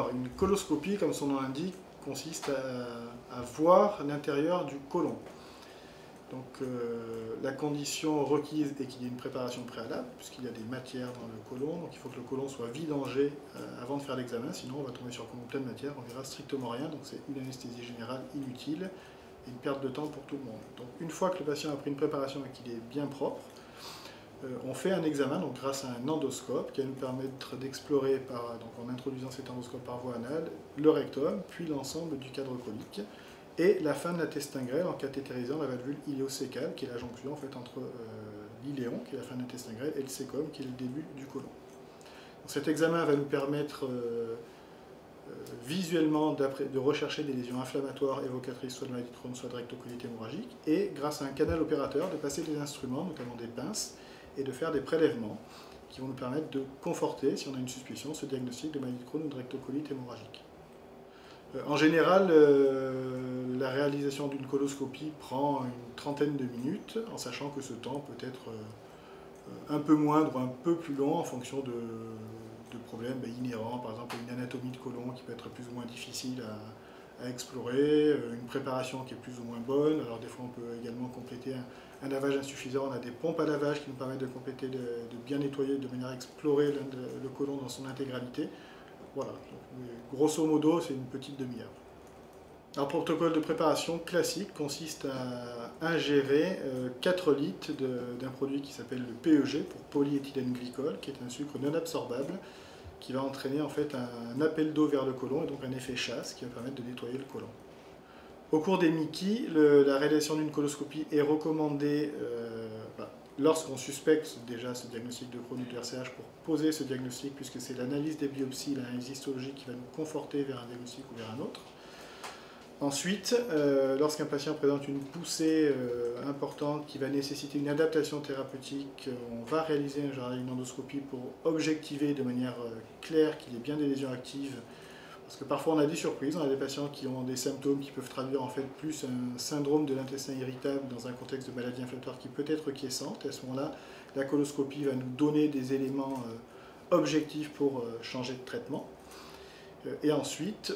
Alors, une coloscopie, comme son nom l'indique, consiste à voir l'intérieur du côlon. Donc, la condition requise est qu'il y ait une préparation préalable, puisqu'il y a des matières dans le côlon, donc il faut que le côlon soit vidangé avant de faire l'examen, sinon on va tomber sur un côlon plein de matière, on verra strictement rien, donc c'est une anesthésie générale inutile et une perte de temps pour tout le monde. Donc, une fois que le patient a pris une préparation et qu'il est bien propre, on fait un examen donc grâce à un endoscope qui va nous permettre d'explorer, en introduisant cet endoscope par voie anale, le rectum, puis l'ensemble du cadre colique, et la fin de l'intestin grêle en cathétérisant la valvule iléocécale, qui est la jonction en fait, entre l'iléon, qui est la fin de l'intestin grêle, et le cécum, qui est le début du côlon. Donc, cet examen va nous permettre visuellement de rechercher des lésions inflammatoires évocatrices soit de maladie de Crohn, soit de rectocolite hémorragique, et grâce à un canal opérateur, de passer des instruments, notamment des pinces, et de faire des prélèvements qui vont nous permettre de conforter, si on a une suspicion, ce diagnostic de maladie de Crohn ou de rectocolite hémorragique. En général, la réalisation d'une coloscopie prend une trentaine de minutes, en sachant que ce temps peut être un peu moindre ou un peu plus long en fonction de problèmes inhérents, par exemple une anatomie de côlon qui peut être plus ou moins difficile à explorer, une préparation qui est plus ou moins bonne. Alors des fois on peut également compléter un lavage insuffisant, on a des pompes à lavage qui nous permettent de compléter, de bien nettoyer de manière à explorer le côlon dans son intégralité. Voilà, donc, grosso modo c'est une petite demi-heure. Alors, le protocole de préparation classique consiste à ingérer 4 litres d'un produit qui s'appelle le PEG, pour polyéthylène glycol, qui est un sucre non absorbable, qui va entraîner en fait un appel d'eau vers le côlon et donc un effet chasse qui va permettre de nettoyer le côlon. Au cours des MICI, la réalisation d'une coloscopie est recommandée lorsqu'on suspecte déjà ce diagnostic de Crohn ou de RCH pour poser ce diagnostic, puisque c'est l'analyse des biopsies, l'analyse histologique qui va nous conforter vers un diagnostic ou vers un autre. Ensuite, lorsqu'un patient présente une poussée importante qui va nécessiter une adaptation thérapeutique, on va réaliser une endoscopie pour objectiver de manière claire qu'il y ait bien des lésions actives. Parce que parfois on a des surprises, on a des patients qui ont des symptômes qui peuvent traduire en fait plus un syndrome de l'intestin irritable dans un contexte de maladie inflammatoire qui peut être quiescente. Et à ce moment-là, la coloscopie va nous donner des éléments objectifs pour changer de traitement. Et ensuite,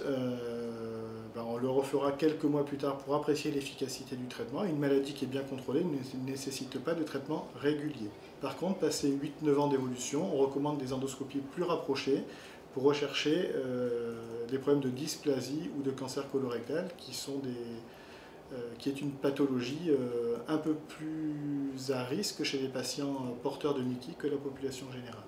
on le refera quelques mois plus tard pour apprécier l'efficacité du traitement. Une maladie qui est bien contrôlée ne nécessite pas de traitement régulier. Par contre, passé 8-9 ans d'évolution, on recommande des endoscopies plus rapprochées pour rechercher des problèmes de dysplasie ou de cancer colorectal qui est une pathologie un peu plus à risque chez les patients porteurs de MICI que la population générale.